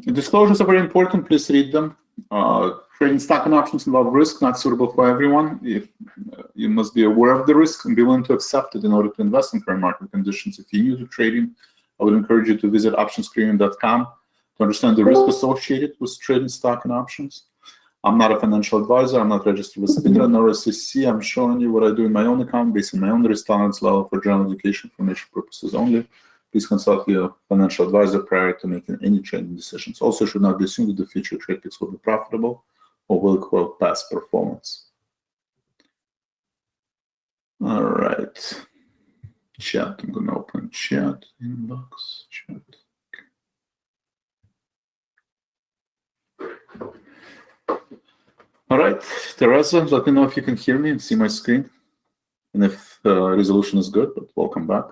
Disclosures are very important. Please read them. Trading stock and options involve risk, not suitable for everyone. You must be aware of the risk and be willing to accept it in order to invest in current market conditions. If you're new to trading, I would encourage you to visit optionscreening.com to understand the risk associated with trading stock and options. I'm not a financial advisor. I'm not registered with FINRA nor SEC. I'm showing you what I do in my own account based on my own risk tolerance level for general education information purposes only. Please consult your financial advisor prior to making any trading decisions. Also, should not be assumed that the future trade picks will be profitable or will quote past performance. All right. Chat. I'm going to open chat. Inbox. Chat. All right, Teresa, let me know if you can hear me and see my screen, and if resolution is good. But welcome back.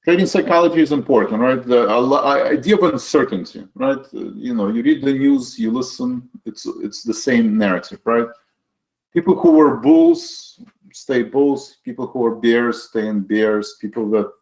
Trading psychology is important, right? The idea of uncertainty, right? You read the news, you listen. It's the same narrative, right? People who were bulls stay bulls. People who are bears stay in bears. People that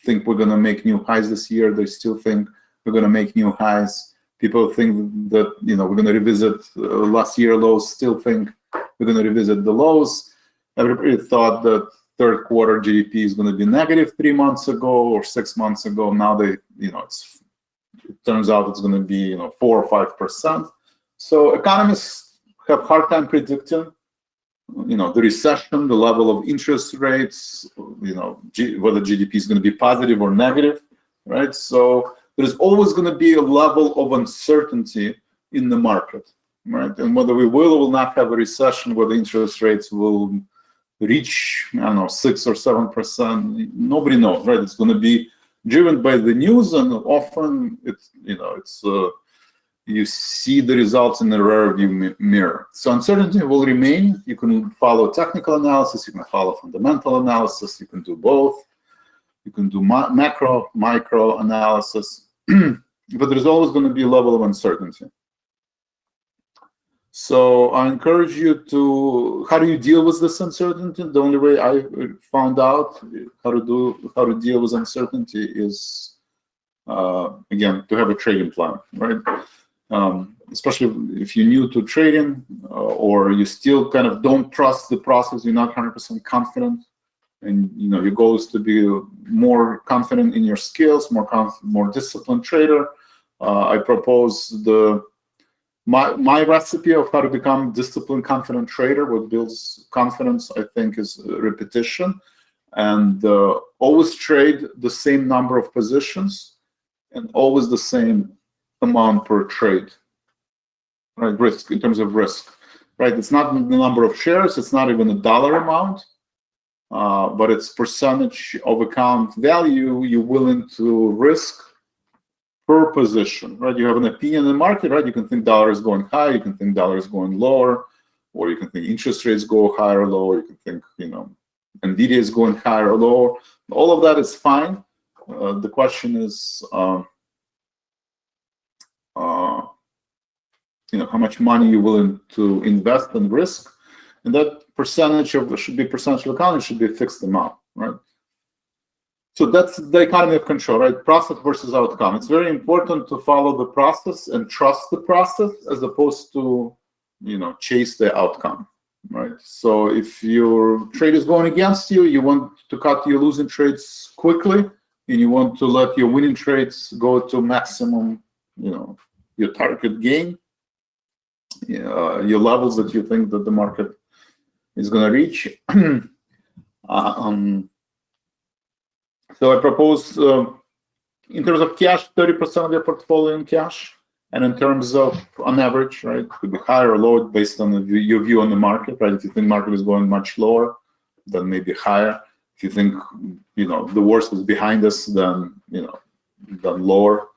think we're going to make new highs this year, they still think we're going to make new highs. People think that we're going to revisit last year lows. Still think we're going to revisit the lows. Everybody thought that third quarter GDP is going to be negative 3 months ago or 6 months ago. Now it turns out it's going to be 4 or 5%. So economists have a hard time predicting the recession, the level of interest rates, whether GDP is going to be positive or negative, right? So there's always going to be a level of uncertainty in the market, right? And whether we will or will not have a recession, whether interest rates will reach, 6 or 7%, nobody knows, right? It's going to be driven by the news, and often you see the results in the rearview mirror. So uncertainty will remain. You can follow technical analysis, you can follow fundamental analysis, you can do both. You can do macro, micro analysis. But there's always going to be a level of uncertainty. So I encourage you to, how do you deal with this uncertainty? The only way I found out how to deal with uncertainty is, again, to have a trading plan, right? Especially if you're new to trading or you still kind of don't trust the process, you're not 100% confident. And your goal is to be more confident in your skills, more disciplined trader. I propose my recipe of how to become disciplined, confident trader. What builds confidence, I think, is repetition, and always trade the same number of positions and always the same amount per trade. Right, risk in terms of risk. Right, it's not the number of shares. It's not even a dollar amount. But it's percentage of account value you're willing to risk per position, right? You have an opinion in the market, right? You can think dollar is going high, you can think dollar is going lower, or you can think interest rates go higher or lower, you can think, NVIDIA is going higher or lower. All of that is fine. The question is, how much money you're willing to invest and risk, and that percentage should be percentage of account. It should be a fixed amount, right? So that's the economy of control, right? Process versus outcome. It's very important to follow the process and trust the process as opposed to, chase the outcome, right? So if your trade is going against you, you want to cut your losing trades quickly, and you want to let your winning trades go to maximum, your target gain, your levels that you think that the market is going to reach. So I propose, in terms of cash, 30% of your portfolio in cash, and in terms of, on average, right, it could be higher or lower based on your view on the market, right? If you think market is going much lower, then maybe higher. If you think, the worst is behind us, then, then lower.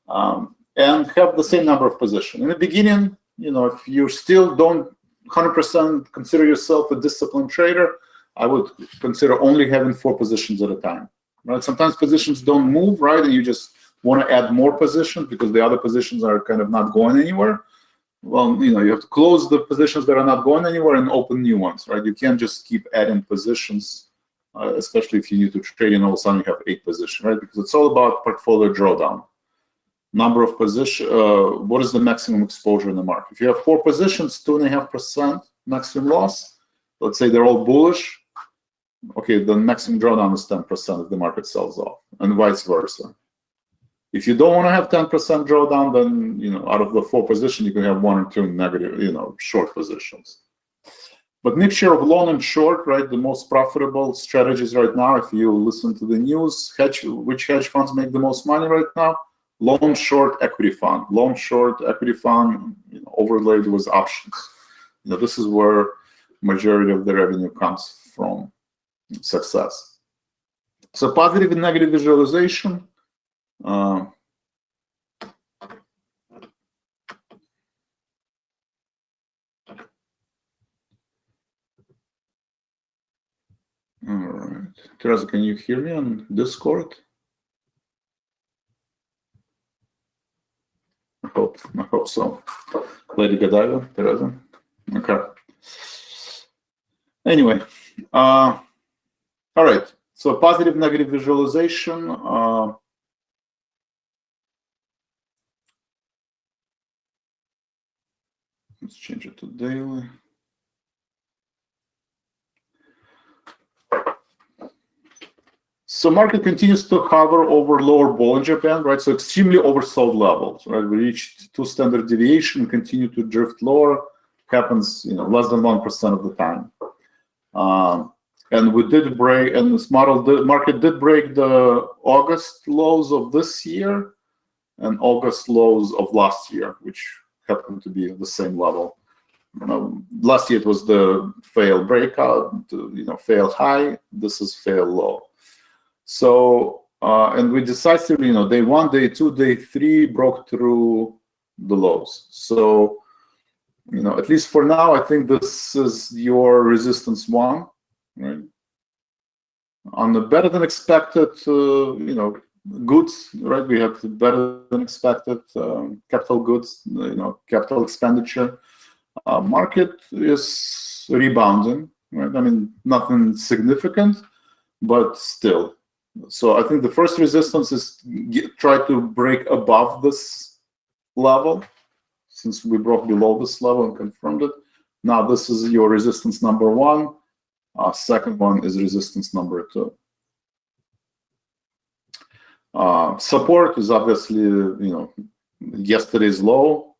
And have the same number of positions. In the beginning, if you still don't 100% consider yourself a disciplined trader, I would consider only having 4 positions at a time. Right? Sometimes positions don't move, right? And you just want to add more positions because the other positions are kind of not going anywhere. Well, you have to close the positions that are not going anywhere and open new ones, right? You can't just keep adding positions, especially if you need to trade and all of a sudden you have 8 positions, right? Because it's all about portfolio drawdown. number of positions, what is the maximum exposure in the market. If you have 4 positions, 2.5% maximum loss, let's say they're all bullish, okay, the maximum drawdown is 10% if the market sells off, and vice versa. If you don't want to have 10% drawdown, then, you know, out of the 4 positions, you can have 1 or 2 negative, you know, short positions. But mixture of long and short, right? The most profitable strategies right now, if you listen to the news, which hedge funds make the most money right now? Long short equity fund. Long short equity fund, you know, overlaid with options. You know, this is where majority of the revenue comes from success. So positive and negative visualization. All right, Teresa, can you hear me on Discord? I hope so. Lady Godiva, Teresa. Okay. Anyway, all right. So positive, negative visualization. Let's change it to daily. So market continues to hover over lower Bollinger Band, right? So extremely oversold levels, right? We reached 2 standard deviation, continue to drift lower. Happens, you know, less than 1% of the time. And we did break, and this market did break the August lows of this year and August lows of last year, which happened to be at the same level. Last year it was the fail breakout, you know, fail high. This is fail low. So, and we decisively, you know, day 1, day 2, day 3 broke through the lows. So, you know, at least for now, I think this is your resistance 1, right? On the better than expected, you know, goods, right? We have better than expected capital goods, you know, capital expenditure. Market is rebounding, right? I mean, nothing significant, but still. So I think the first resistance is try to break above this level, since we broke below this level and confirmed it. Now this is your resistance number 1. Second one is resistance number 2. Support is obviously, you know, yesterday's low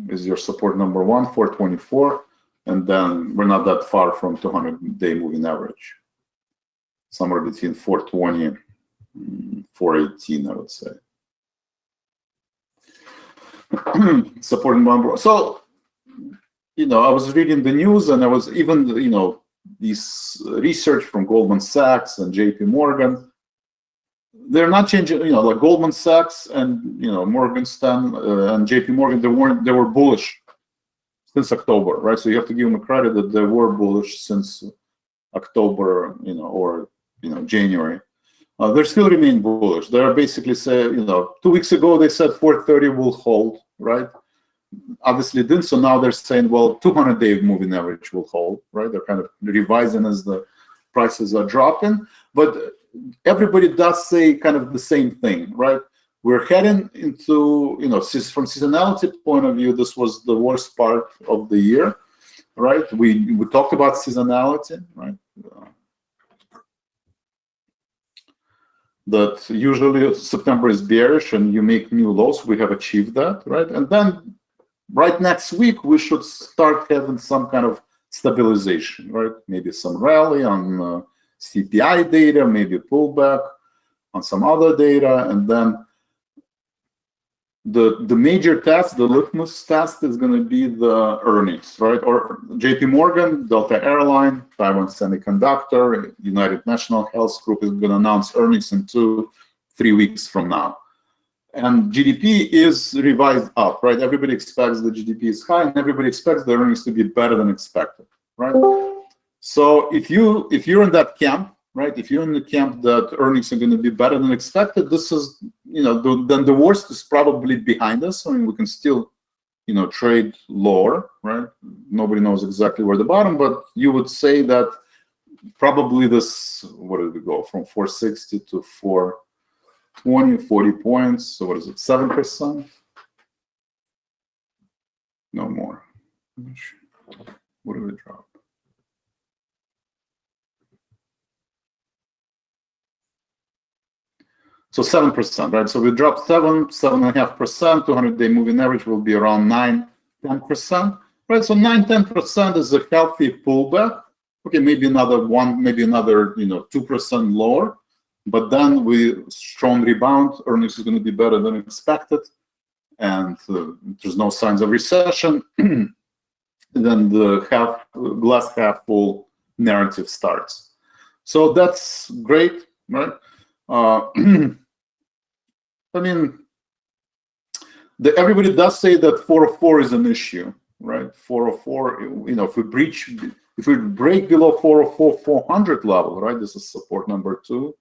is your support number 1, 424, and then we're not that far from 200-day moving average. Somewhere between 420 and 418, I would say. Support number. So, you know, I was reading the news, and I was even, you know, this research from Goldman Sachs and JP Morgan. They're not changing, you know, like Goldman Sachs and, you know, Morgan Stanley and JP Morgan. They were bullish since October, right? So you have to give them credit that they were bullish since October, you know, or, you know, January. They still remain bullish. They're basically say, you know, 2 weeks ago they said 430 will hold, right? Obviously it didn't. So now they're saying, well, 200-day moving average will hold, right? They're kind of revising as the prices are dropping. But everybody does say kind of the same thing, right? We're heading into, you know, from seasonality point of view, this was the worst part of the year, right? We talked about seasonality, right? That usually September is bearish and you make new lows. We have achieved that, right? And then right next week, we should start having some kind of stabilization, right? Maybe some rally on CPI data, maybe pullback on some other data. And then the major test, the litmus test is going to be the earnings, right? Or JP Morgan, Delta Airline, Taiwan Semiconductor, United National Health Group is going to announce earnings in 2-3 weeks from now. And GDP is revised up, right? Everybody expects the GDP is high, and everybody expects the earnings to be better than expected, right? So if you're in that camp, right? If you're in the camp that earnings are going to be better than expected, this is, you know, then the worst is probably behind us. I mean, we can still, you know, trade lower, right? Nobody knows exactly where the bottom, but you would say that probably this, what did we go from 460 to 20, 40 points. So what is it, 7%? No more. What did it drop? So 7%, right? So we dropped 7.5%. 200-day moving average will be around 9-10%, right? So 9-10% is a healthy pullback. Okay, maybe another 2% lower, but then we strong rebound. Earnings is going to be better than expected, and there's no signs of recession. And then the glass half full narrative starts. So that's great, right? I mean, everybody does say that 404 is an issue, right? 404, if we break below 404 400 level, right? This is support number 2,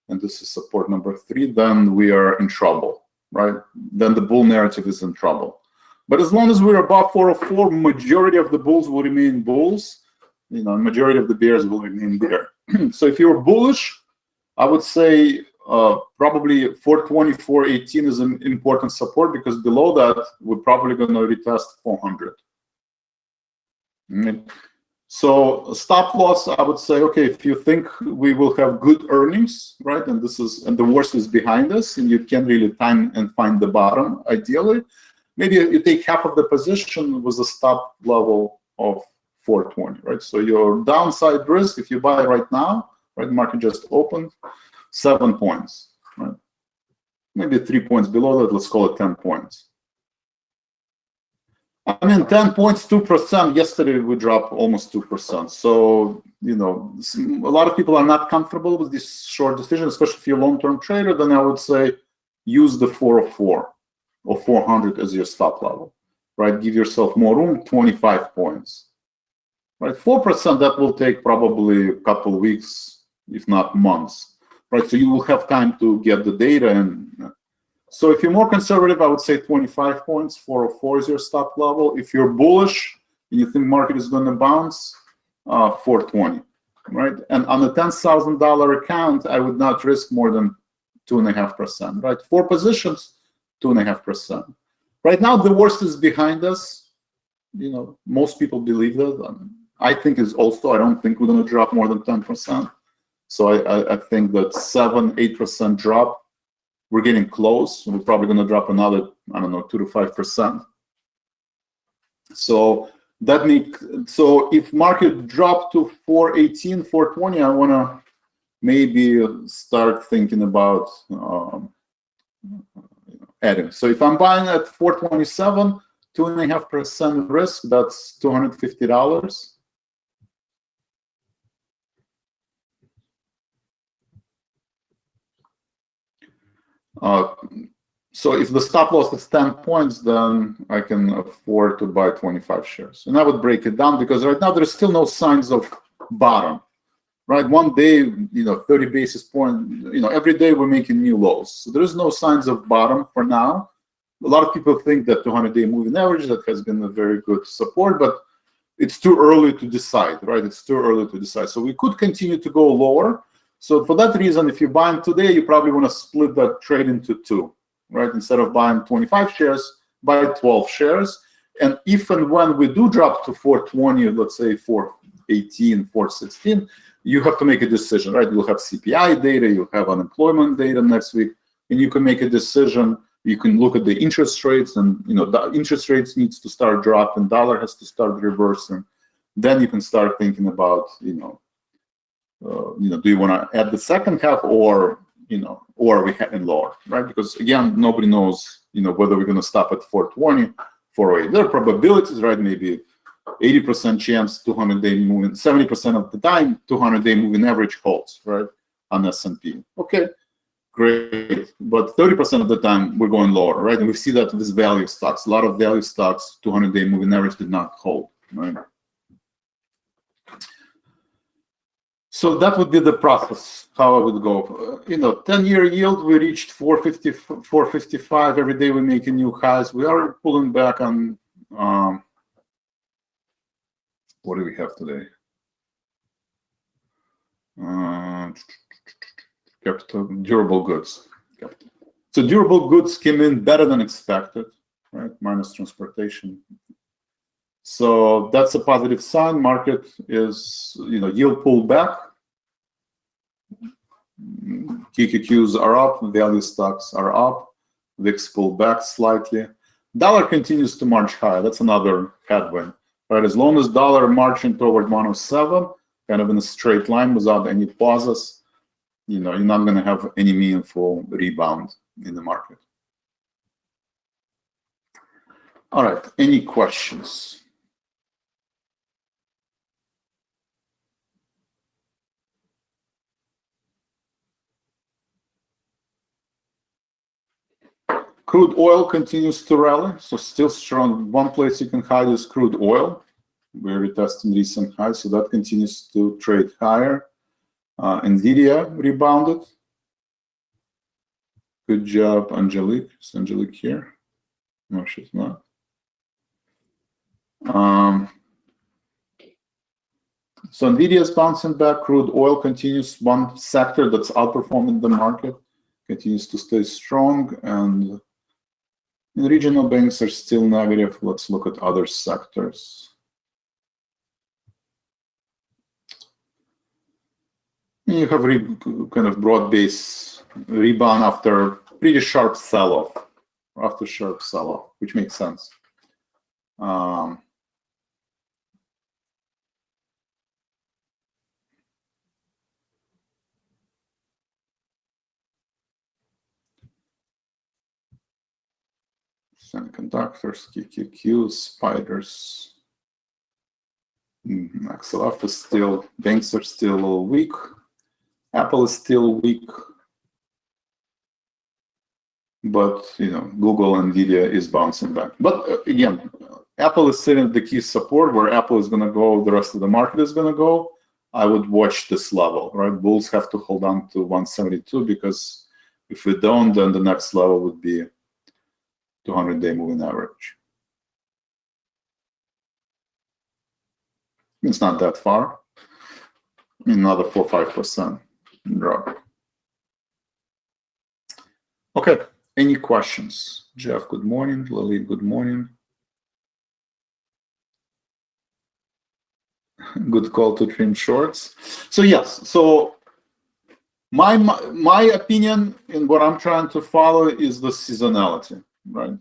and this is support number 3. Then we are in trouble, right? Then the bull narrative is in trouble. But as long as we're above 404, majority of the bulls will remain bulls. Majority of the bears will remain bear. So if you're bullish, I would say probably 420, 418 is an important support, because below that, we're probably going to retest 400. So stop loss, I would say, okay, if you think we will have good earnings, right, and the worst is behind us, and you can really time and find the bottom, ideally, maybe you take half of the position with a stop level of 420, right? So your downside risk, if you buy right now, right, market just opened, 7 points, right? Maybe 3 points below that, let's call it 10 points. I mean, 10 points, 2%. Yesterday we dropped almost 2%. So, a lot of people are not comfortable with this short decision, especially if you're a long-term trader. Then I would say use the 404 or 400 as your stop level, right? Give yourself more room, 25 points, right? 4%, that will take probably a couple of weeks, if not months, right? So you will have time to get the data. And so if you're more conservative, I would say 25 points, 404 is your stop level. If you're bullish and you think market is going to bounce, 420, right? And on a $10,000 account, I would not risk more than 2.5%, right? 4 positions, 2.5%. Right now, the worst is behind us. Most people believe that. I think is also, I don't think we're going to drop more than 10%. So I think that 7-8% drop, we're getting close. We're probably going to drop another, 2 to 5%. So so if market dropped to 418, 420, I want to maybe start thinking about adding. So if I'm buying at 427, 2.5% risk, that's $250. So if the stop loss is 10 points, then I can afford to buy 25 shares. And I would break it down, because right now there's still no signs of bottom, right? One day, 30 basis points, every day we're making new lows. So there is no signs of bottom for now. A lot of people think that 200-day moving average, that has been a very good support, but it's too early to decide, right? It's too early to decide. So we could continue to go lower. So for that reason, if you're buying today, you probably want to split that trade into 2, right? Instead of buying 25 shares, buy 12 shares. And if and when we do drop to 420, let's say 418, 416, you have to make a decision, right? You'll have CPI data, you'll have unemployment data next week, and you can make a decision. You can look at the interest rates, and the interest rates needs to start dropping, dollar has to start reversing. Then you can start thinking about, do you want to add the second half, or are we heading lower, right? Because again, nobody knows, whether we're going to stop at 420, 408. There are probabilities, right? Maybe 80% chance 200-day moving, 70% of the time 200-day moving average holds, right, on S&P. Okay, great. But 30% of the time we're going lower, right? And we see that with value stocks. A lot of value stocks, 200-day moving average did not hold, right? So that would be the process, how I would go. 10-year yield, we reached 450, 455. Every day we're making new highs. We are pulling back on, what do we have today? Capital, durable goods. So durable goods came in better than expected, right? Minus transportation. So that's a positive sign. Market is, yield pulled back. QQQs are up, value stocks are up, VIX pulled back slightly. Dollar continues to march higher. That's another headwind, right? As long as dollar marching toward 107, kind of in a straight line without any pauses, you're not going to have any meaningful rebound in the market. All right, any questions? Crude oil continues to rally, so still strong. One place you can hide is crude oil. We're retesting recent highs, so that continues to trade higher. NVIDIA rebounded. Good job, Angelique. Is Angelique here? No, she's not. So NVIDIA is bouncing back. Crude oil continues. One sector that's outperforming the market continues to stay strong, and regional banks are still negative. Let's look at other sectors. You have kind of broad-based rebound after pretty sharp sell-off, which makes sense. Semiconductors, QQQs, spiders. XLF is still, banks are still a little weak. Apple is still weak. But, Google and NVIDIA is bouncing back. But again, Apple is sitting at the key support where Apple is going to go, the rest of the market is going to go. I would watch this level, right? Bulls have to hold on to 172 because if we don't, then the next level would be 200-day moving average. It's not that far. Another 4 or 5% drop. Okay, any questions? Jeff, good morning. Lily, good morning. Good call to trim shorts. So yes, so my opinion in what I'm trying to follow is the seasonality, right?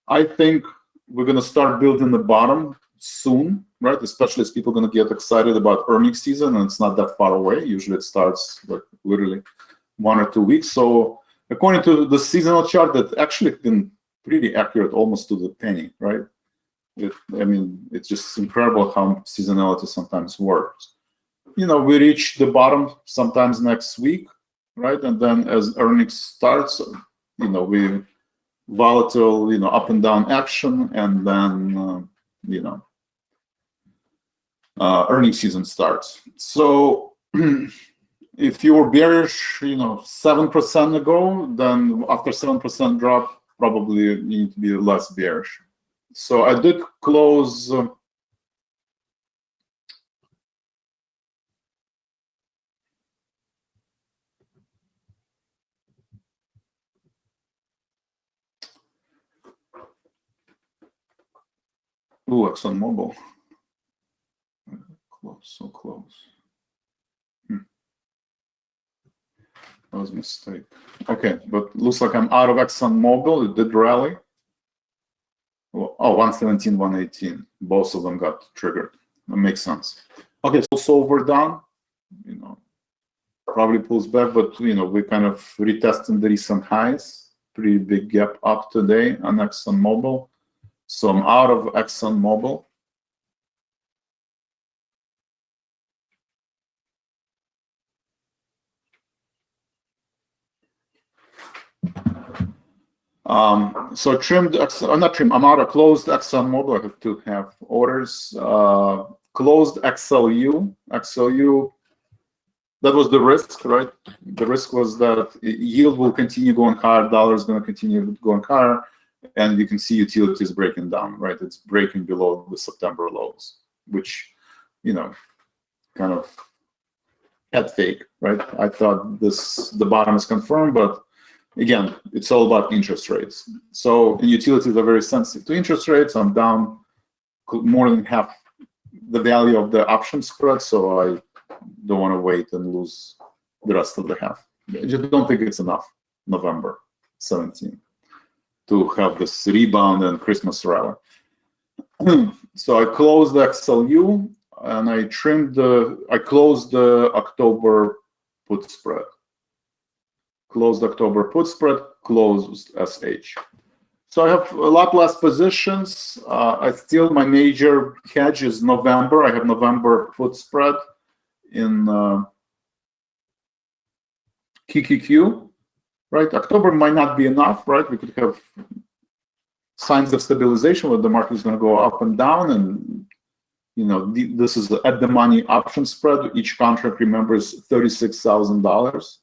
I think we're going to start building the bottom soon, right? Especially as people are going to get excited about earnings season, and it's not that far away. Usually it starts like literally 1 or 2 weeks. So according to the seasonal chart, that actually been pretty accurate, almost to the penny, right? It's just incredible how seasonality sometimes works. We reach the bottom sometimes next week, right? And then as earnings starts, we volatile, up and down action, and then, earnings season starts. So if you were bearish, 7% ago, then after 7% drop, probably you need to be less bearish. So I did close. Ooh, ExxonMobil. Close, so close. That was a mistake. Okay, but looks like I'm out of ExxonMobil. It did rally. Oh, 117, 118. Both of them got triggered. That makes sense. Okay, so silver down. Probably pulls back, but we kind of retesting the recent highs. Pretty big gap up today on ExxonMobil. So I'm out of ExxonMobil. So trimmed, not trimmed, I'm out of closed ExxonMobil. I have to have orders. Closed XLU. XLU, that was the risk, right? The risk was that yield will continue going higher, dollar is going to continue going higher, and you can see utilities breaking down, right? It's breaking below the September lows, which, kind of head fake, right? I thought the bottom is confirmed, but again, it's all about interest rates. So utilities are very sensitive to interest rates. I'm down more than half the value of the option spread, so I don't want to wait and lose the rest of the half. I just don't think it's enough, November 17, to have this rebound and Christmas rally. So I closed the XLU and I closed the October put spread. Closed October put spread, closed SH. So I have a lot less positions. My major hedge is November. I have November put spread in QQQ, right? October might not be enough, right? We could have signs of stabilization where the market is going to go up and down, and this is the at the money option spread. Each contract, remember, is $36,000.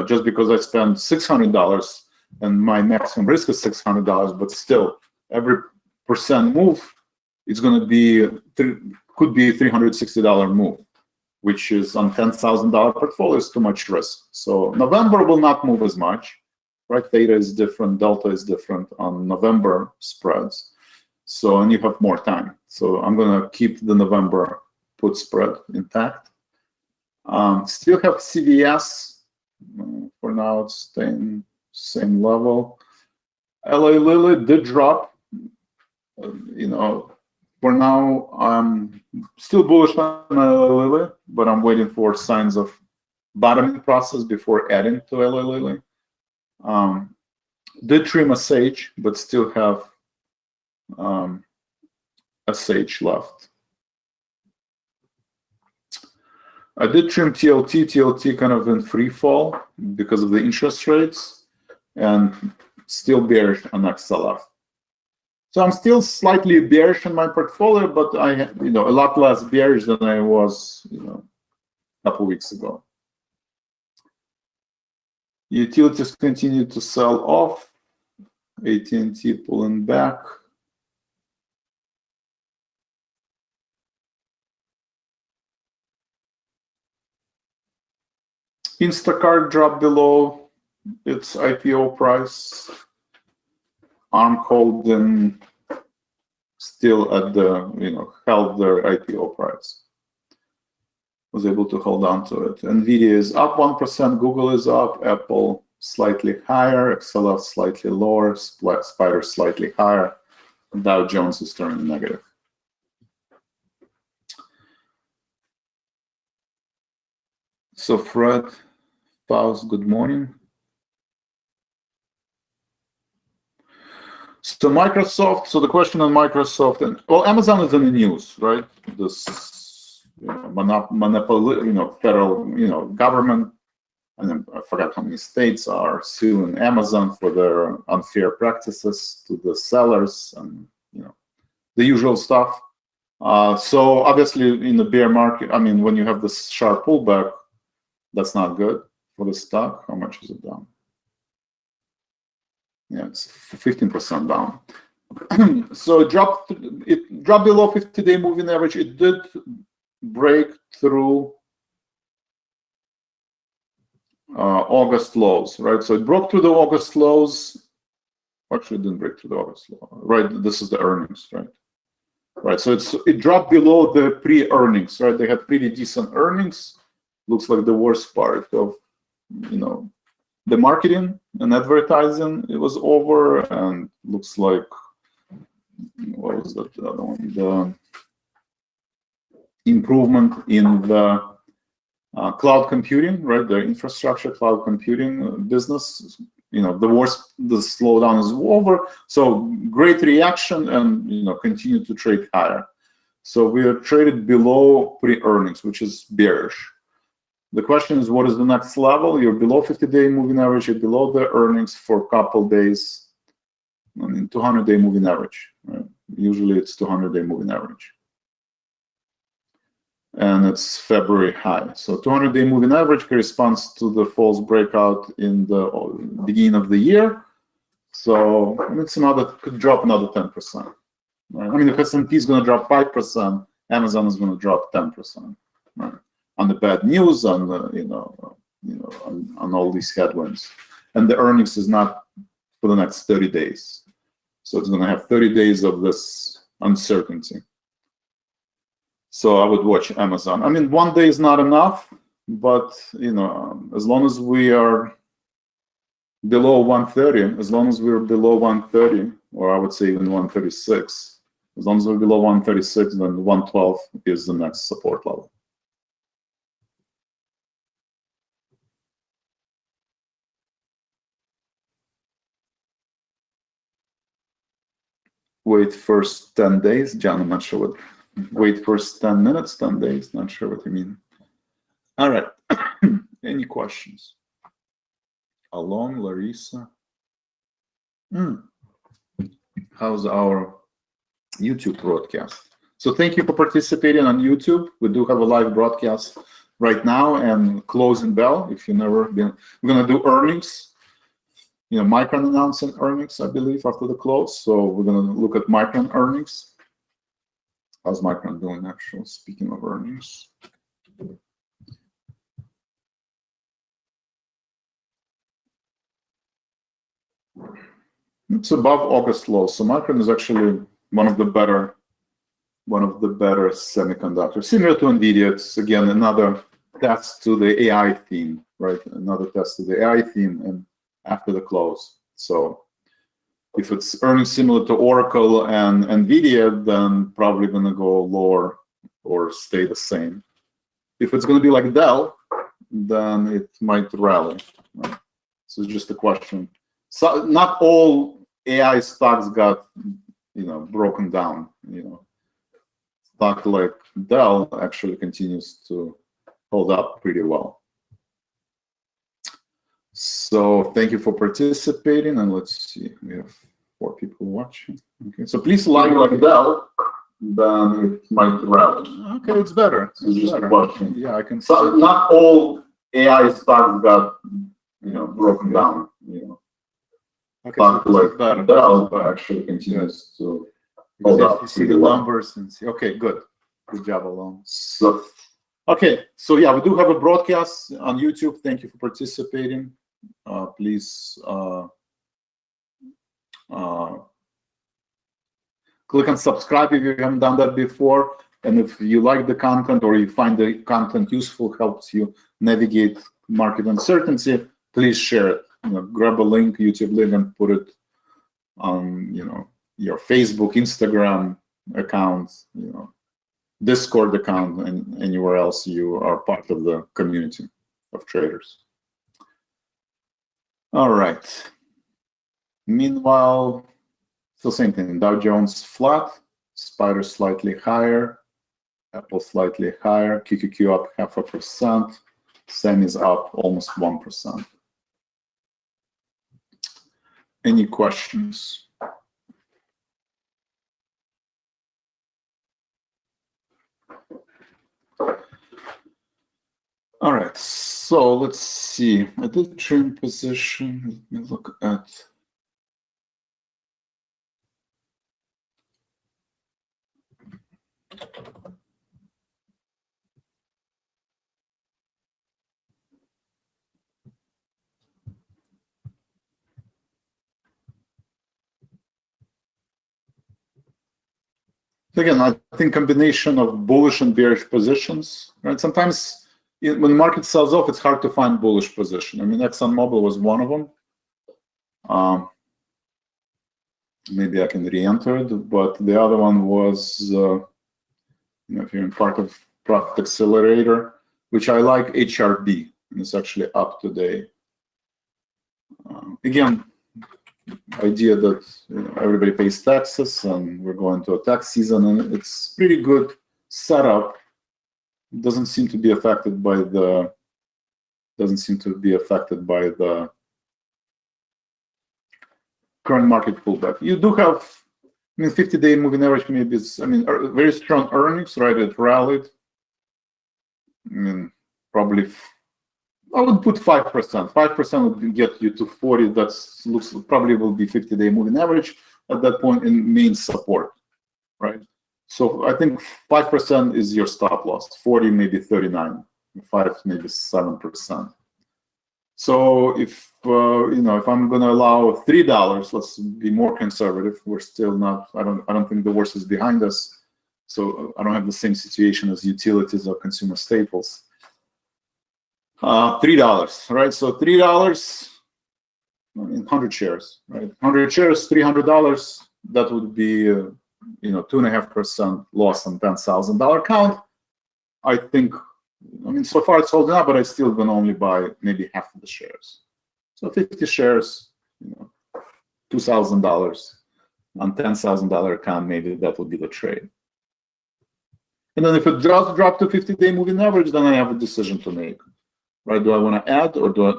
Just because I spend $600 and my maximum risk is $600, but still, every percent move, it's going to be could be a $360 move, which is on $10,000 portfolio is too much risk. So November will not move as much, right? Theta is different, delta is different on November spreads. So, and you have more time. So I'm going to keep the November put spread intact. Still have CVS. For now, it's staying same level. LA Lilly did drop. For now, I'm still bullish on LA Lilly, but I'm waiting for signs of bottoming process before adding to LA Lilly. Did trim SH, but still have SH left. I did trim TLT kind of in free fall because of the interest rates, and still bearish on XLF. So I'm still slightly bearish in my portfolio, but I a lot less bearish than I was a couple weeks ago. Utilities continue to sell off. AT&T pulling back. Instacart dropped below its IPO price. ARM Holding still at the, held their IPO price. Was able to hold on to it. NVIDIA is up 1%, Google is up, Apple slightly higher, XLF slightly lower, Spider slightly higher, Dow Jones is turning negative. So Fred, Faust, good morning. So Microsoft, so the question on Microsoft, and well, Amazon is in the news, right? This monopoly, federal, government, and I forgot how many states are suing Amazon for their unfair practices to the sellers, and the usual stuff. So obviously, in the bear market, when you have this sharp pullback, that's not good for the stock. How much is it down? Yeah, it's 15% down. So it dropped below 50-day moving average. It did break through August lows, right? So it broke through the August lows. Actually, it didn't break through the August low, right? This is the earnings, right? Right. So it dropped below the pre-earnings, right? They had pretty decent earnings. Looks like the worst part of the marketing and advertising, it was over, and looks like, what was that, the other one? The improvement in the cloud computing, right? The infrastructure cloud computing business, the slowdown is over. So great reaction, and continue to trade higher. So we are traded below pre-earnings, which is bearish. The question is, what is the next level? You're below 50-day moving average, you're below the earnings for a couple days. 200-day moving average, right? Usually it's 200-day moving average. And it's February high. So 200-day moving average corresponds to the false breakout in the beginning of the year. So it's could drop another 10%. Right? If S&P is going to drop 5%, Amazon is going to drop 10%. Right? On the bad news, on the on all these headwinds. and the earnings is not for the next 30 days. So it's going to have 30 days of this uncertainty. So I would watch Amazon. I mean, 1 day is not enough, but you know, as long as we are below 130, as long as we're below 130, or I would say even 136, as long as we're below 136, then 112 is the next support level. Wait first 10 days, John, I'm not sure what. Wait first 10 minutes, 10 days, not sure what you mean. All right, any questions? Alon, Larissa. How's our YouTube broadcast? So thank you for participating on YouTube. We do have a live broadcast right now and closing bell. If you've never been, we're gonna do earnings. You know, Micron announcing earnings, I believe, after the close. So we're gonna look at Micron earnings. How's Micron doing, actually? Speaking of earnings. It's above August low. So Micron is actually one of the better semiconductors. Similar to NVIDIA, it's again another test to the AI theme, right? Another test to the AI theme and after the close. So if it's earnings similar to Oracle and NVIDIA, then probably going to go lower or stay the same. If it's going to be like Dell, then it might rally. Right? So it's just a question. So not all AI stocks got, you know, broken down. You know, stock like Dell actually continues to hold up pretty well. So thank you for participating, and let's see, we have 4 people watching. Okay, so please like Dell, then it might rally. Okay, it's better. It's just better. Watching. Yeah, I can. So not all AI stocks got, you know, broken down. You know, okay, stock like Dell actually continues to hold up. You see the numbers and see. Okay, good. Good job, Alon. So, okay, so yeah, we do have a broadcast on YouTube. Thank you for participating. Please click on subscribe if you haven't done that before. And if you like the content or you find the content useful, helps you navigate market uncertainty, please share it. You know, grab a link, YouTube link, and put it on, you know, your Facebook, Instagram account, you know, Discord account, and anywhere else you are part of the community of traders. All right. Meanwhile, still same thing. Dow Jones flat, Spider slightly higher, Apple slightly higher, QQQ up 0.5%, semis up almost 1%. Any questions? All right, so let's see. I did trim position. Let me look at. Again, I think combination of bullish and bearish positions, right? Sometimes when the market sells off, it's hard to find bullish position. I mean, ExxonMobil was one of them. Maybe I can re-enter it, but the other one was, you know, if you're in part of Profit Accelerator, which I like, HRB, and it's actually up today. Again, idea that, you know, everybody pays taxes and we're going to a tax season, and it's pretty good setup. Doesn't seem to be affected by the current market pullback. You do have, I mean, 50-day moving average maybe is, I mean, very strong earnings, right? It rallied. I mean, probably I would put 5%. 5% would get you to 40. That looks probably will be 50-day moving average at that point in main support, right? So I think 5% is your stop loss. 40 maybe 39. 5 maybe 7%. So if if I'm going to allow $3, let's be more conservative. We're still not. I don't think the worst is behind us. So I don't have the same situation as utilities or consumer staples. $3, right? So $3, 100 shares, right? 100 shares, $300. That would be 2.5% loss on $10,000 account. I think. I mean, so far it's holding up, but I still going to only buy maybe half of the shares. So 50 shares, $2,000 on $10,000 account. Maybe that would be the trade. And then if it does drop to 50-day moving average, then I have a decision to make. Right? Do I want to add, or do I,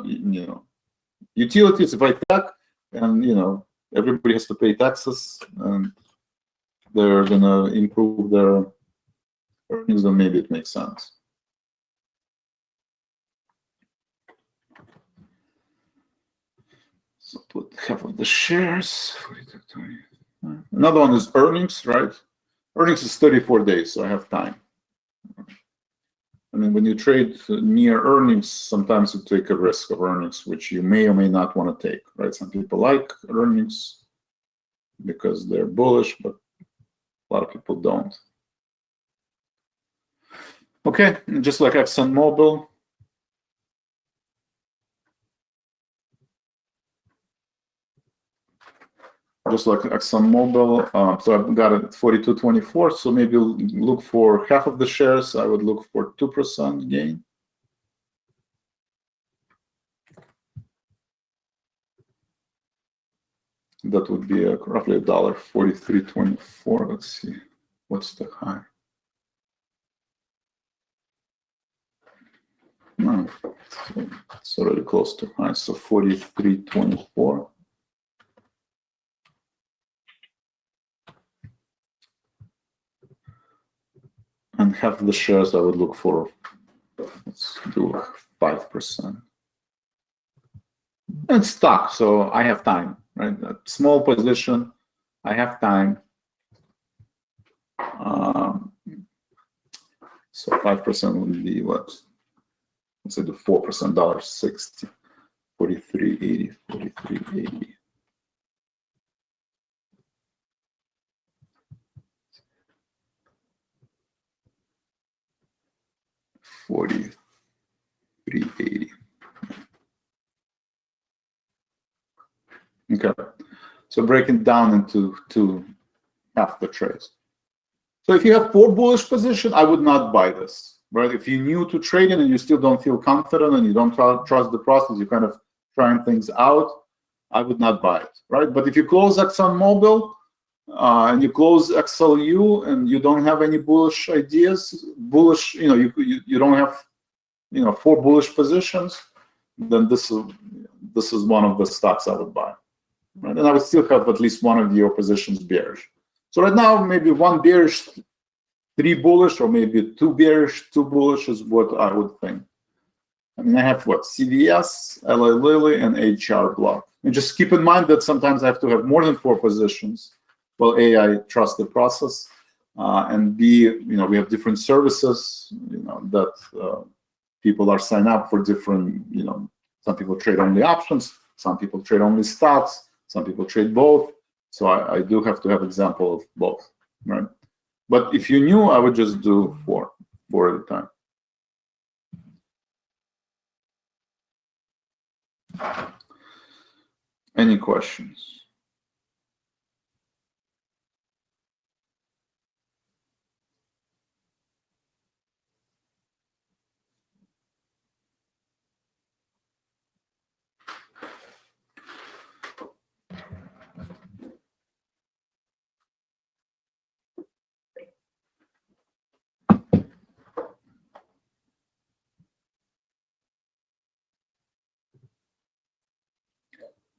utilities? If I tech, and everybody has to pay taxes, and they're going to improve their earnings, then maybe it makes sense. So put half of the shares. Another one is earnings, right? Earnings is 34 days, so I have time. I mean, when you trade near earnings, sometimes you take a risk of earnings, which you may or may not want to take, right? Some people like earnings because they're bullish, but a lot of people don't. Okay, and just like ExxonMobil. Just like ExxonMobil, so I've got it at 42.24. So maybe look for half of the shares. I would look for 2% gain. That would be roughly $1.4324. Let's see, what's the high? No, it's already close to high. So 43.24. And half the shares I would look for, let's do 5%. It's stock, so I have time, right? A small position, I have time. So 5% would be what? Let's say the 4%, $1.60, 43.80, 43.80. $43.80. Okay, so break it down into half the trades. So if you have 4 bullish position, I would not buy this, right? If you're new to trading and you still don't feel confident and you don't trust the process, you're kind of trying things out, I would not buy it, right? But if you close ExxonMobil and you close XLU and you don't have any bullish ideas, you don't have 4 bullish positions, then this is one of the stocks I would buy, right? And I would still have at least one of your positions bearish. So right now, maybe 1 bearish, 3 bullish, or maybe 2 bearish, 2 bullish is what I would think. I mean, I have what? CVS, LA Lilly, and HR Block. And just keep in mind that sometimes I have to have more than 4 positions. Well, A, I trust the process, and B, we have different services, that people are signed up for different, some people trade only options, some people trade only stocks, some people trade both. So I do have to have example of both, right? But if you knew, I would just do 4 at a time. Any questions?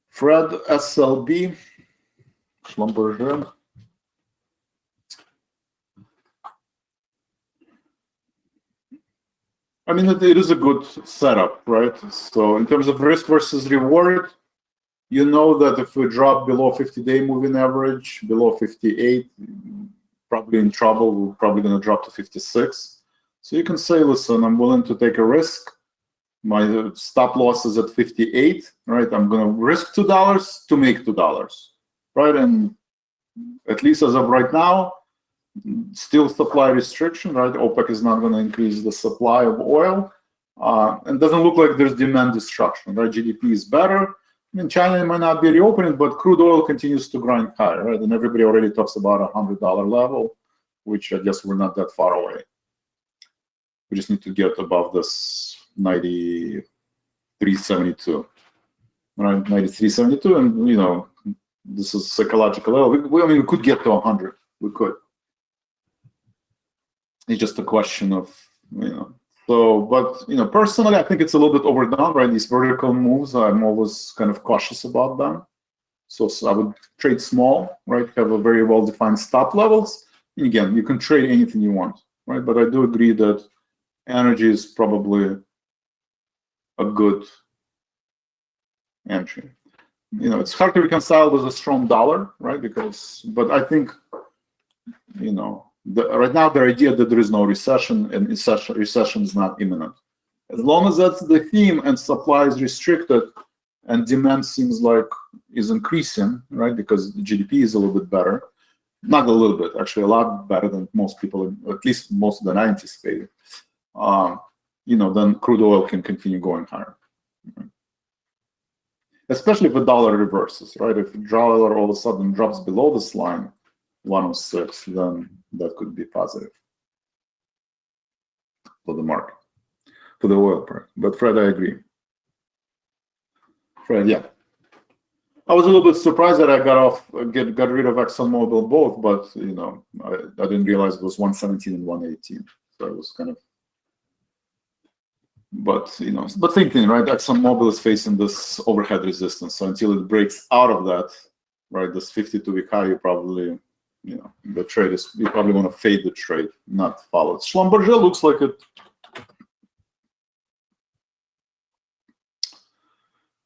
Fred SLB, Schlumberger. I mean, it is a good setup, right? So in terms of risk versus reward, you know that if we drop below 50-day moving average, below 58, probably in trouble. We're probably going to drop to 56. So you can say, listen, I'm willing to take a risk, My stop loss is at 58, right? I'm going to risk $2 to make $2, right? And at least as of right now, still supply restriction, right? OPEC is not going to increase the supply of oil. And doesn't look like there's demand destruction, right? GDP is better. I mean, China might not be reopening, but crude oil continues to grind higher, right? And everybody already talks about $100 level, which I guess we're not that far away. We just need to get above this 93.72, right? 93.72, and you know, this is psychological level. I mean, we could get to 100. We could. It's just a question of, you know. So, but you know, personally, I think it's a little bit overdone, right? These vertical moves, I'm always kind of cautious about them. So I would trade small, right? Have a very well-defined stop levels. And again, you can trade anything you want, right? But I do agree that energy is probably a good entry. You know, it's hard to reconcile with a strong dollar, right? But I think, you know, right now the idea that there is no recession and recession is not imminent. As long as that's the theme and supply is restricted and demand seems like is increasing, right? Because the GDP is a little bit better, not a little bit, actually a lot better than most people, at least most of them anticipated. You know, then crude oil can continue going higher. Right? Especially if the dollar reverses, right? If the dollar all of a sudden drops below this line, 106, then that could be positive for the market, for the oil price. But Fred, I agree. Fred, yeah. I was a little bit surprised that I got rid of ExxonMobil both, but you know, I didn't realize it was 117 and 118. So it was kind of. But you know, but same thing, right? ExxonMobil is facing this overhead resistance. So until it breaks out of that, right, this 52-week high, you probably, you know, the trade is, you probably want to fade the trade, not follow it. Schlumberger looks like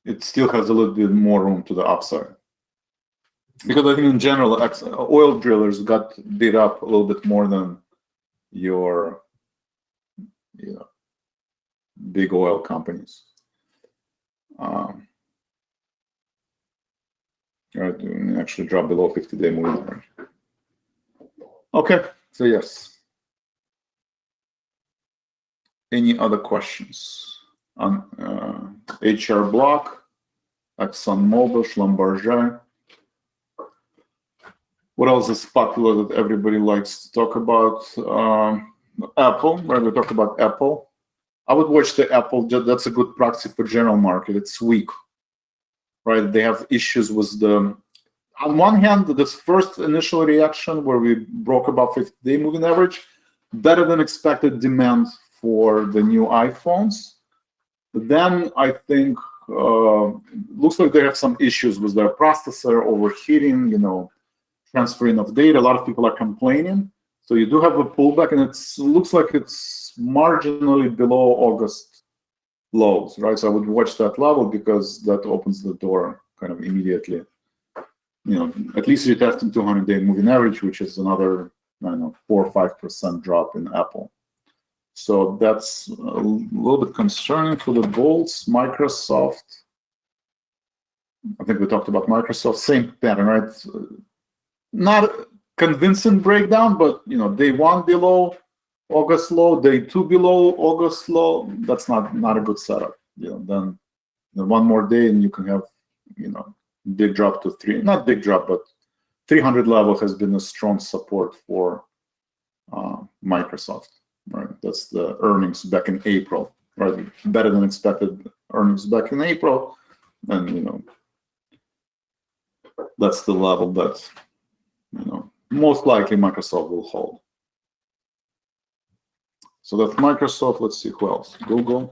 it still has a little bit more room to the upside. Because I think in general, oil drillers got beat up a little bit more than your, you know, big oil companies. Right, actually drop below 50-day moving average. Okay, so yes. Any other questions on HR Block, ExxonMobil, Schlumberger? What else is popular that everybody likes to talk about? Apple, right? We talked about Apple. I would watch the Apple. That's a good proxy for general market. It's weak, right? They have issues with the. On one hand, this first initial reaction where we broke about 50-day moving average, better than expected demand for the new iPhones. But then I think looks like they have some issues with their processor overheating, you know, transferring of data. A lot of people are complaining. So you do have a pullback, and it looks like it's marginally below August lows, right? So I would watch that level because that opens the door kind of immediately. You know, at least you're testing 200-day moving average, which is another, I don't know, 4 or 5% drop in Apple. So that's a little bit concerning for the bulls. Microsoft, I think we talked about Microsoft, same pattern, right? Not convincing breakdown, but you know, day one below August low, day two below August low. That's not a good setup. You know, then one more day and you can have, you know, big drop to not big drop, but 300 level has been a strong support for Microsoft. Right, that's the earnings back in April. Right, better than expected earnings back in April, and you know, that's the level that, you know, most likely Microsoft will hold. So that's Microsoft. Let's see who else. Google.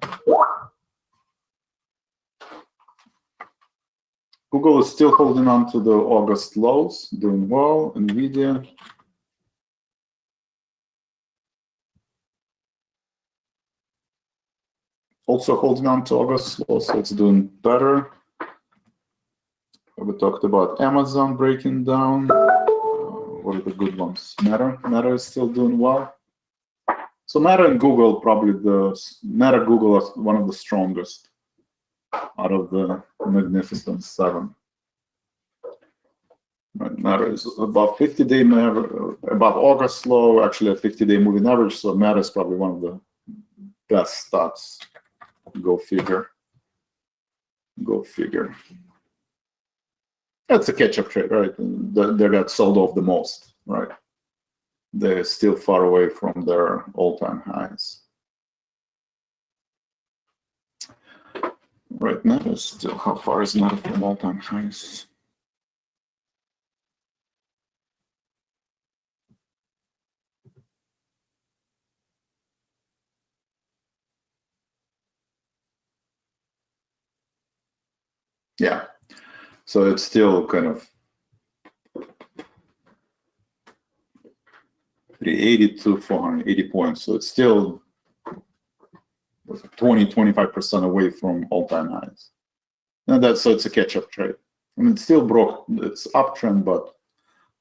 Google is still holding on to the August lows, doing well. NVIDIA. Also holding on to August lows, so it's doing better. We talked about Amazon breaking down. What are the good ones? Meta is still doing well. So Meta and Google, probably Meta Google is one of the strongest out of the Magnificent Seven. Right, Meta is above 50-day, above August low, actually a 50-day moving average. So Meta is probably one of the best stocks. Go figure. Go figure. That's a catch-up trade, right? They got sold off the most, right? They're still far away from their all-time highs. Right now, it's still, how far is Meta from all-time highs? Yeah, so it's still kind of 380 to 480 points. So it's still 20-25% away from all-time highs. And so it's a catch-up trade. I mean, it still broke its uptrend, but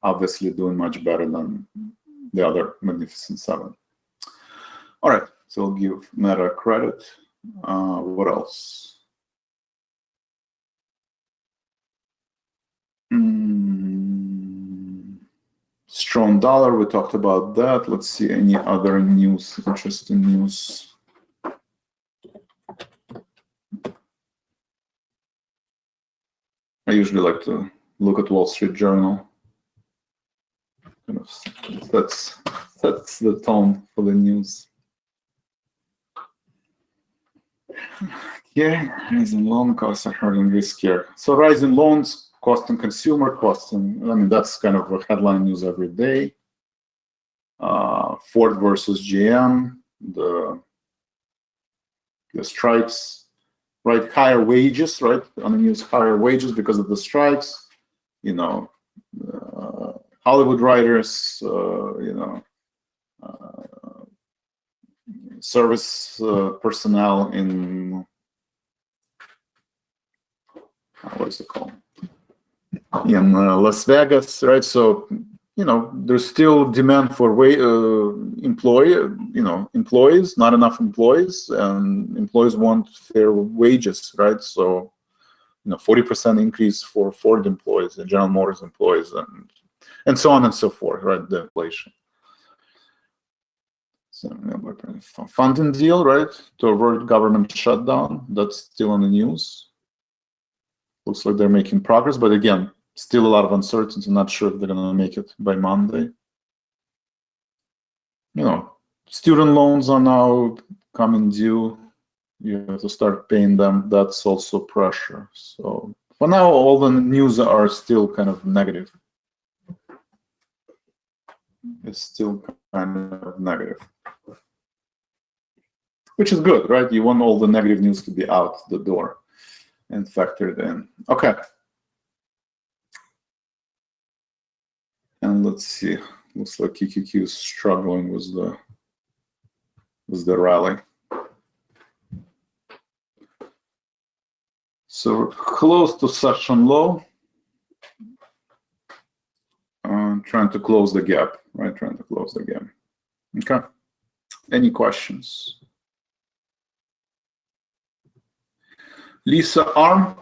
obviously doing much better than the other Magnificent Seven. All right, so I'll give Meta credit. What else? Strong dollar, we talked about that. Let's see any other news, interesting news. I usually like to look at Wall Street Journal. Kind of that's the tone for the news. Yeah, rising loan costs are hurting riskier. So rising loans costing consumer, costing, I mean, that's kind of a headline news every day. Ford versus GM, the strikes, right? Higher wages, right? On the news, higher wages because of the strikes. You know, Hollywood writers, you know, service personnel in, what is it called? In Las Vegas, right? So, you know, there's still demand for employees, not enough employees, and employees want fair wages, right? So, you know, 40% increase for Ford employees and General Motors employees, and so on and so forth, right? The inflation. So, funding deal, right, to avert government shutdown. That's still on the news. Looks like they're making progress, but again, still a lot of uncertainty. Not sure if they're going to make it by Monday. You know, student loans are now coming due. You have to start paying them. That's also pressure. So for now, all the news are still kind of negative. It's still kind of negative, which is good, right? You want all the negative news to be out the door and factored in. Okay. And let's see. Looks like QQQ is struggling with the rally. So we're close to session low. Trying to close the gap, right? Trying to close the gap. Okay. Any questions? Lisa Arm.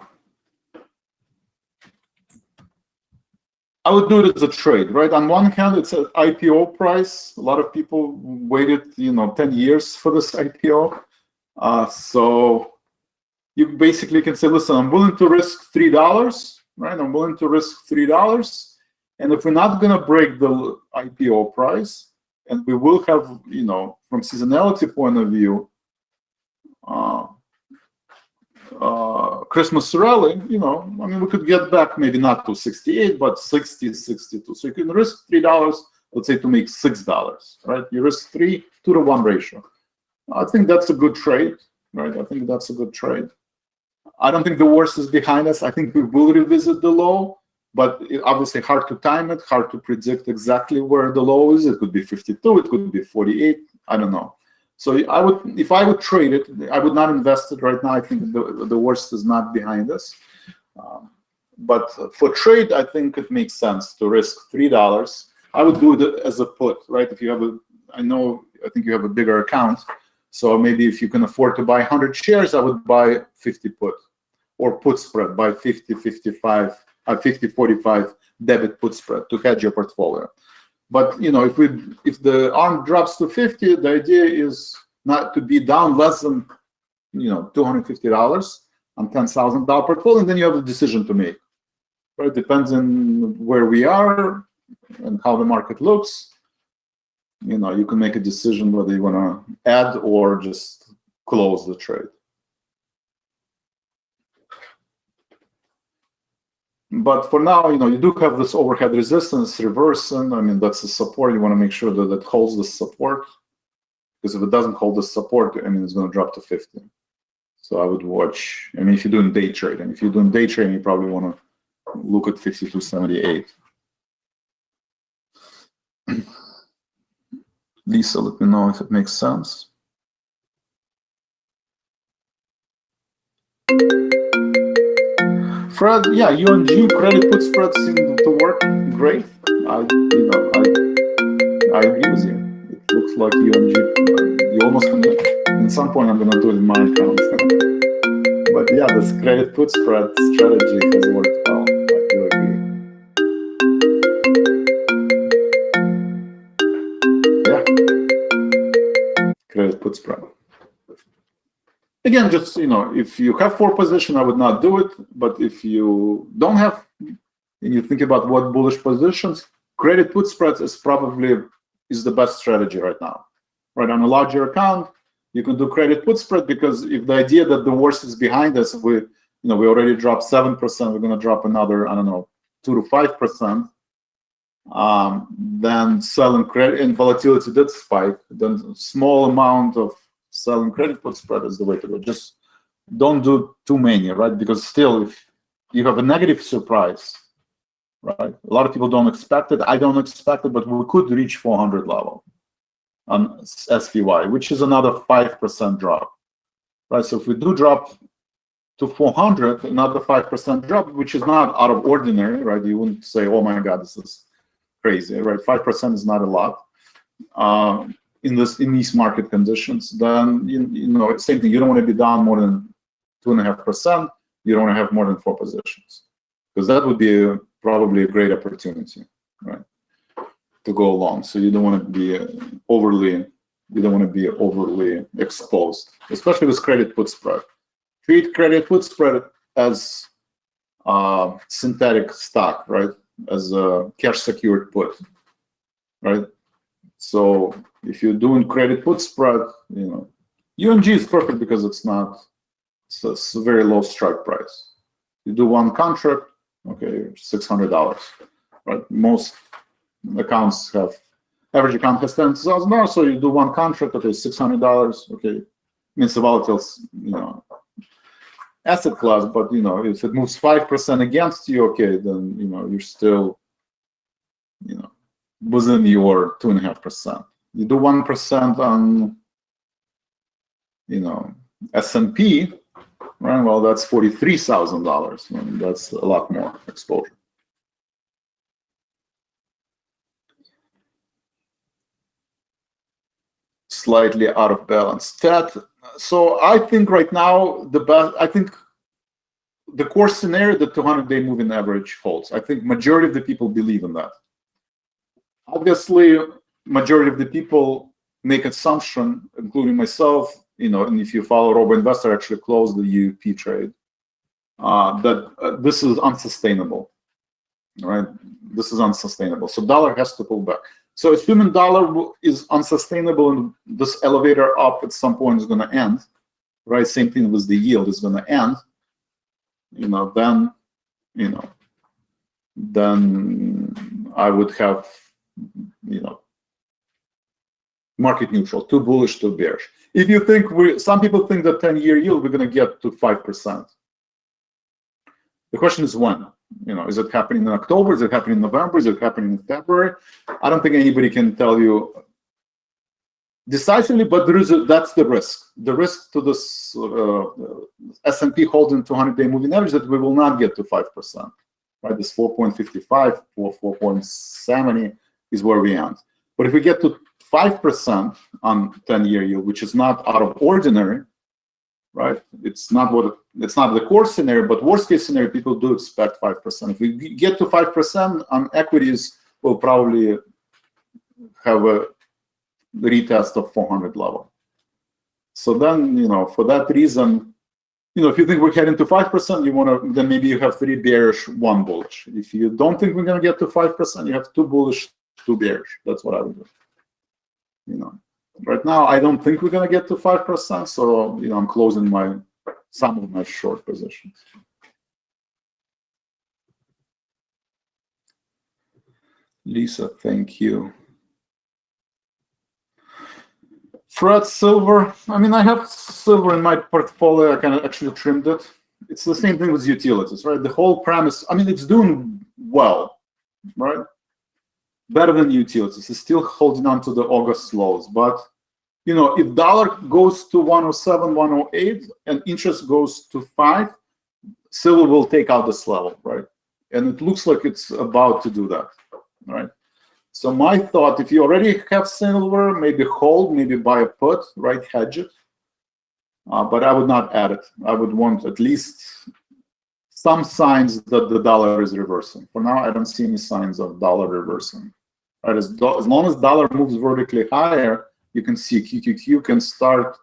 I would do it as a trade, right? On one hand, it's an IPO price. A lot of people waited, 10 years for this IPO. So you basically can say, listen, I'm willing to risk $3, right? I'm willing to risk $3. And if we're not going to break the IPO price, and we will have, from seasonality point of view, Christmas rally, I mean, we could get back maybe not to 68, but 60, 62. So you can risk $3, let's say, to make $6, right? You risk 3 2-to-1 ratio. I think that's a good trade, right? I think that's a good trade. I don't think the worst is behind us. I think we will revisit the low, but obviously hard to time it, hard to predict exactly where the low is. It could be 52, it could be 48, I don't know. So if I would trade it, I would not invest it right now. I think the worst is not behind us. But for trade, I think it makes sense to risk $3. I would do it as a put, right? If you have I know I think you have a bigger account. So maybe if you can afford to buy 100 shares, I would buy 50 put, or put spread, buy 50, 55, 50, 45 debit put spread to hedge your portfolio. But if the ARM drops to 50, the idea is not to be down less than $250 on $10,000 portfolio, and then you have a decision to make. Right, depends on where we are and how the market looks. You can make a decision whether you want to add or just close the trade. But for now, you do have this overhead resistance reversing. I mean, that's the support. You want to make sure that it holds the support, because if it doesn't hold the support, I mean, it's going to drop to 50. So I would watch. I mean, if you're doing day trading, you probably want to look at 52.78. Lisa, let me know if it makes sense. Fred, yeah, UNG credit put spreads seem to work great. I agree with you. It looks like UNG, you almost can. At some point, I'm going to do it in my account. But yeah, this credit put spread strategy has worked well. I do agree. Yeah, credit put spread. Again, just if you have 4 position, I would not do it. But if you don't have, and you think about what bullish positions, credit put spreads is the best strategy right now. Right, on a larger account, you can do credit put spread, because if the idea that the worst is behind us, we already dropped 7%, we're going to drop another, 2 to 5%. Then selling credit and volatility did spike. Then small amount of selling credit put spread is the way to go. Just don't do too many, right? Because still, if you have a negative surprise, right? A lot of people don't expect it. I don't expect it, but we could reach 400 level on SPY, which is another 5% drop, right? So if we do drop to 400, another 5% drop, which is not out of ordinary, right? You wouldn't say, oh my God, this is crazy, right? 5% is not a lot in these market conditions. Then same thing. You don't want to be down more than 2.5%. You don't want to have more than 4 positions, because that would be probably a great opportunity, right, to go along. So you don't want to be overly exposed, especially with credit put spread. Treat credit put spread as synthetic stock, right? As a cash secured put, right? So if you're doing credit put spread, UNG is perfect because it's a very low strike price. You do one contract, okay, $600, right? Most accounts average account has $10,000, so you do one contract, okay, $600, okay. Means the volatile, asset class, but if it moves 5% against you, okay, then you're still within your 2.5%. You do 1% on S&P, right? Well, that's $43,000. That's a lot more exposure. Slightly out of balance. So I think right now the core scenario, the 200-day moving average holds. I think majority of the people believe in that. Obviously, majority of the people make assumption, including myself, and if you follow RoboInvestor, actually closed the UP trade, that this is unsustainable, right? This is unsustainable. So dollar has to pull back. So assuming dollar is unsustainable and this elevator up at some point is going to end, right? Same thing with the yield is going to end, then I would have, market neutral, too bullish, too bearish. If you think some people think that 10-year yield, we're going to get to 5%. The question is when. Is it happening in October? Is it happening in November? Is it happening in February? I don't think anybody can tell you decisively, but that's the risk. The risk to this S&P holding 200-day moving average that we will not get to 5%. Right? This 4.55 or 4.70 is where we end. But if we get to 5% on 10-year yield, which is not out of ordinary, right? It's not the core scenario, but worst case scenario, people do expect 5%. If we get to 5% on equities, we'll probably have a retest of 400 level. So then, for that reason, if you think we're heading to 5%, then maybe you have 3 bearish, 1 bullish. If you don't think we're going to get to 5%, you have 2 bullish, 2 bearish. That's what I would do. Right now, I don't think we're going to get to 5%, so I'm closing some of my short positions. Lisa, thank you. Fred, silver. I have silver in my portfolio. I kind of actually trimmed it. It's the same thing with utilities, right? The whole premise. It's doing well, right? Better than utilities. It's still holding on to the August lows, but if dollar goes to 107, 108, and interest goes to 5, silver will take out this level, right? And it looks like it's about to do that, right? So my thought, if you already have silver, maybe hold, maybe buy a put, right? Hedge it. But I would not add it. I would want at least some signs that the dollar is reversing. For now, I don't see any signs of dollar reversing. Right? As long as dollar moves vertically higher, you can see QQQ can start,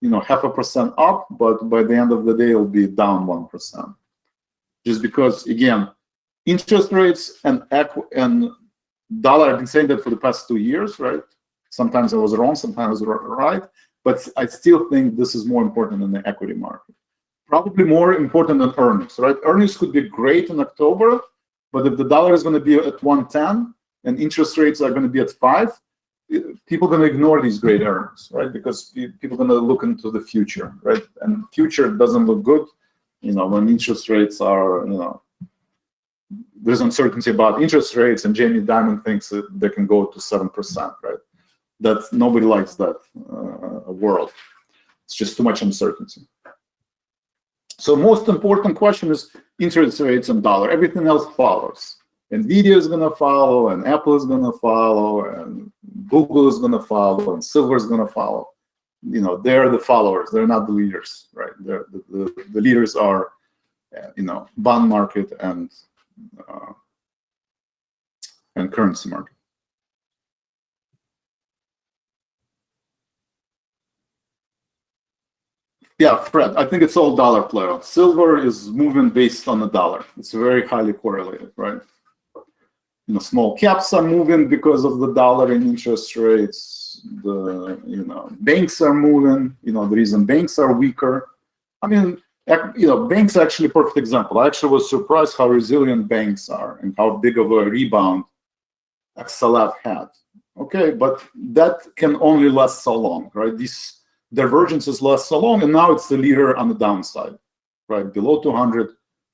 0.5% up, but by the end of the day, it'll be down 1%. Just because, again, interest rates and dollar, I've been saying that for the past 2 years, right? Sometimes I was wrong, sometimes I was right, but I still think this is more important than the equity market. Probably more important than earnings, right? Earnings could be great in October, but if the dollar is going to be at 110 and interest rates are going to be at 5, people are going to ignore these great earnings, right? Because people are going to look into the future, right? And future doesn't look good, when interest rates are, there's uncertainty about interest rates, and Jamie Dimon thinks that they can go to 7%, right? That nobody likes that world. It's just too much uncertainty. So most important question is interest rates and dollar. Everything else follows. NVIDIA is going to follow, and Apple is going to follow, and Google is going to follow, and silver is going to follow. They're the followers. They're not the leaders, right? The leaders are, bond market and currency market. Yeah, Fred, I think it's all dollar play. Silver is moving based on the dollar. It's very highly correlated, right? Small caps are moving because of the dollar and interest rates. Banks are moving. The reason banks are weaker. Banks are actually a perfect example. I actually was surprised how resilient banks are and how big of a rebound XLF had. Okay, but that can only last so long, right? These divergences last so long, and now it's the leader on the downside, right? Below 200,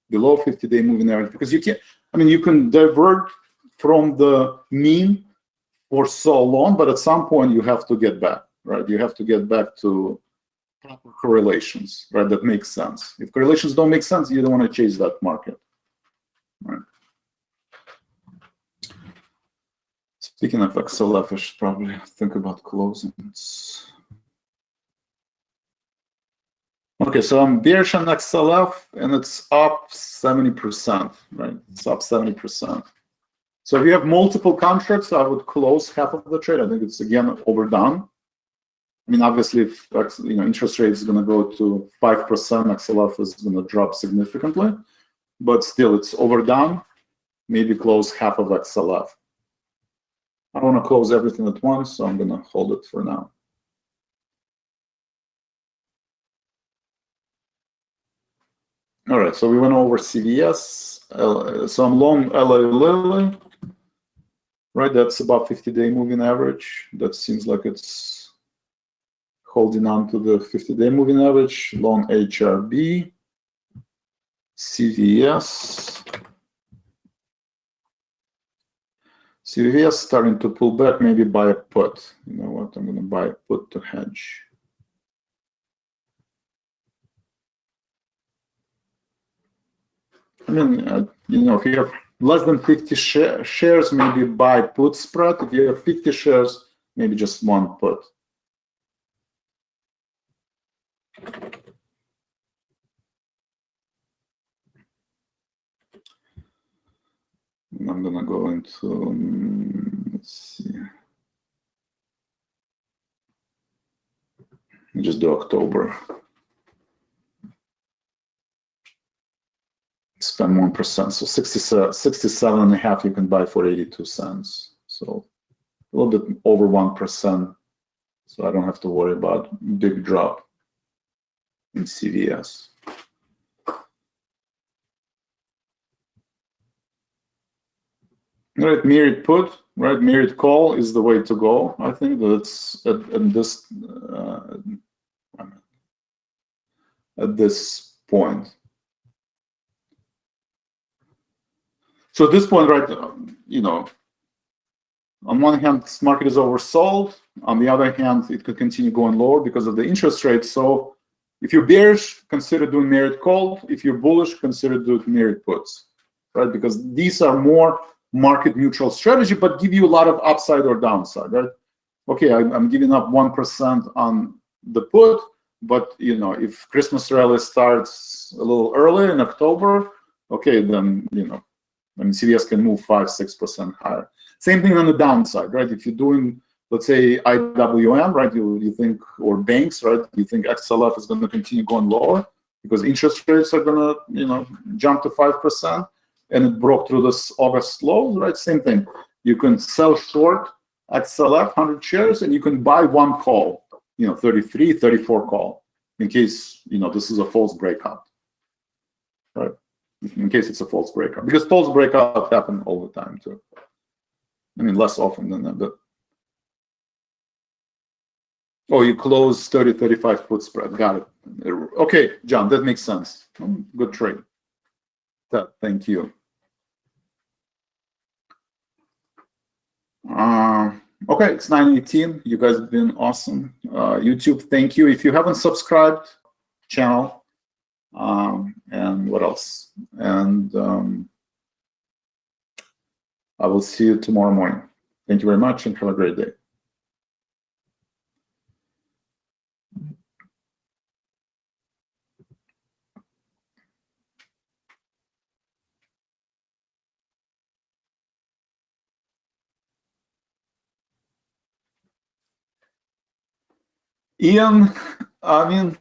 below 50-day moving average, because you can't. You can divert from the mean for so long, but at some point you have to get back, right? You have to get back to proper correlations, right? That makes sense. If correlations don't make sense, you don't want to chase that market, right? Speaking of XLF, I should probably think about closing. Okay, so I'm bearish on XLF, and it's up 70%, right? It's up 70%. So if you have multiple contracts, I would close half of the trade. I think it's, again, overdone. Obviously, if interest rate is going to go to 5%, XLF is going to drop significantly, but still, it's overdone. Maybe close half of XLF. I don't want to close everything at once, so I'm going to hold it for now. All right, so we went over CVS. So I'm long LA Lilly, right? That's about 50-day moving average. That seems like it's holding on to the 50-day moving average. Long HRB, CVS. CVS starting to pull back, maybe buy a put. You know what? I'm going to buy a put to hedge. If you have less than 50 shares, maybe buy put spread. If you have 50 shares, maybe just one put. And I'm gonna go into, let's see, just do October. Spend 1%, so 67.5 you can buy for 82 cents. So a little bit over 1%. So I don't have to worry about big drop in CVS. Right, mirrored put, right? Mirrored call is the way to go. I think that's at this point. So at this point, right, you know, on one hand, this market is oversold. On the other hand, it could continue going lower because of the interest rate. So if you're bearish, consider doing mirrored call. If you're bullish, consider doing mirrored puts, right? Because these are more market neutral strategy, but give you a lot of upside or downside, right? Okay, I'm giving up 1% on the put, but you know, if Christmas rally starts a little early in October, okay, then you know, I mean, CVS can move 5-6% higher. Same thing on the downside, right? If you're doing, let's say, IWM, right, you think, or banks, right, you think XLF is going to continue going lower because interest rates are going to, you know, jump to 5%, and it broke through this August low, right? Same thing. You can sell short XLF 100 shares, and you can buy one call, you know, 33, 34 call, in case, you know, this is a false breakout, right? In case it's a false breakout, because false breakout happen all the time too. I mean, less often than that, but oh, you close 30-35 put spread. Got it. Okay, John, that makes sense. Good trade. Thank you. Okay, it's 9:18. You guys have been awesome. YouTube, thank you. If you haven't subscribed, channel. And what else? And I will see you tomorrow morning. Thank you very much and have a great day. Ian, I mean,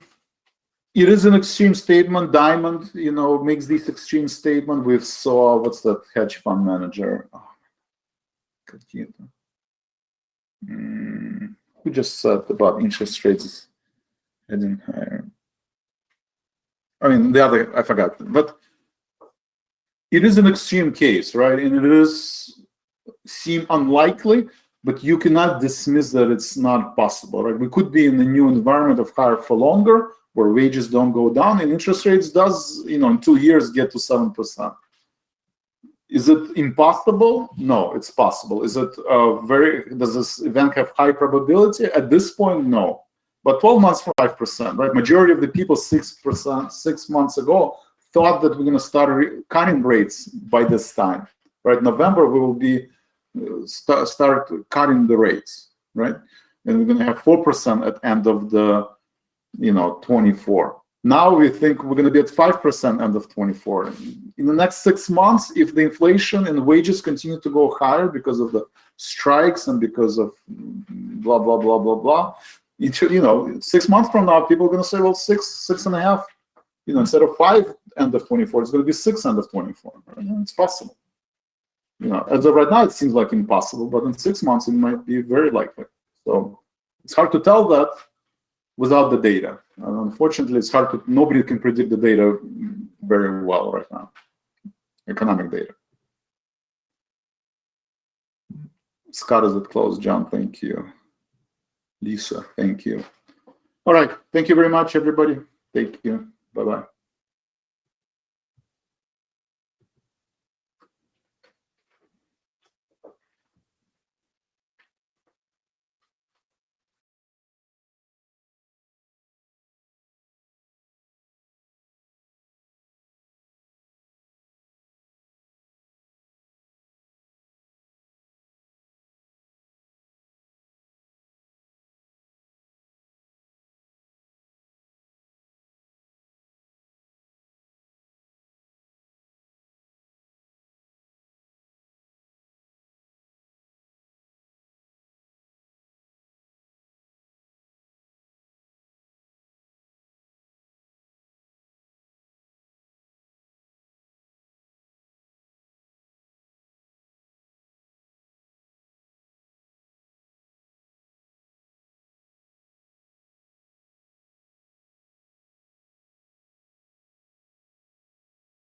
it is an extreme statement. Diamond, you know, makes these extreme statements. We saw, what's that hedge fund manager? Oh, who just said about interest rates heading higher? I mean, the other, I forgot. But it is an extreme case, right? And it is seem unlikely, but you cannot dismiss that it's not possible, right? We could be in a new environment of higher for longer, where wages don't go down and interest rates does, you know, in 2 years get to 7%. Is it impossible? No, it's possible. Is it does this event have high probability? At this point, no. But 12 months for 5%, right? Majority of the people 6%, 6 months ago thought that we're going to start cutting rates by this time, right? November, we will be start cutting the rates, right? And we're going to have 4% at end of the, you know, 24. Now we think we're going to be at 5% end of 24. In the next 6 months, if the inflation and wages continue to go higher because of the strikes and because of blah, blah, blah, blah, blah, you know, 6 months from now, people are going to say, well, 6.5, you know, instead of 5 end of 24, it's going to be 6 end of 24. Right? It's possible. You know, as of right now, it seems like impossible, but in 6 months, it might be very likely. So it's hard to tell that without the data. Unfortunately, it's hard to, nobody can predict the data very well right now, economic data. Scott is at close. John, thank you. Lisa, thank you. All right, thank you very much, everybody. Thank you. Bye-bye.